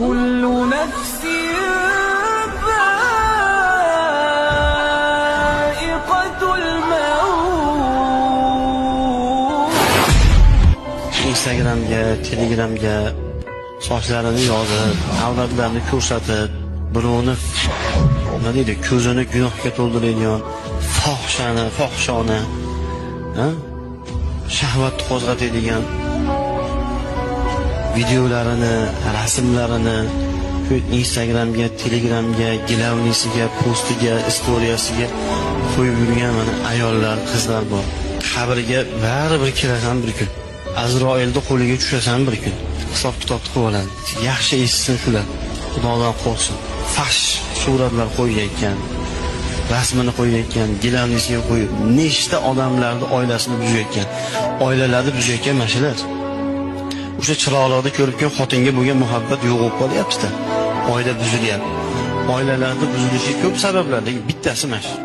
كل نفس ذائقة الموت. Instagramga, Telegramga sochlarini yozib, avlatlarni ko'rsatib, birovni nima deydi, ko'zini gunohga to'ldiradigan fohishona, shahvatni qo'zg'atadigan videolarini, rasmlarini Instagramga, Telegramga, gilavnisiga, postiga, istoriyasiga qo'yib yurgan mana ayollar, qizlar bor. Qabriga baribir kirasan bir kun. Azroilni qo'liga tushasan bir kun. Hisob kitobni qilib oladi. Yaxshi eshitsin shular. Xudodan qo'rqsin. Fash suratlar qo'yayotgan, rasmini qo'yayotgan, gilamnisiga qo'yib, nechta odamlarning oilasini buzayotgan, oilalarni buzayotgan mashalar. O'sha chiroqlarda ko'ribgan xotinga bo'lgan muhabbat yo'q bo'lib qolyapti-da. Oila buzilyapti. Oilalarda buzilishi ko'p sabablardan bittasi mana shu.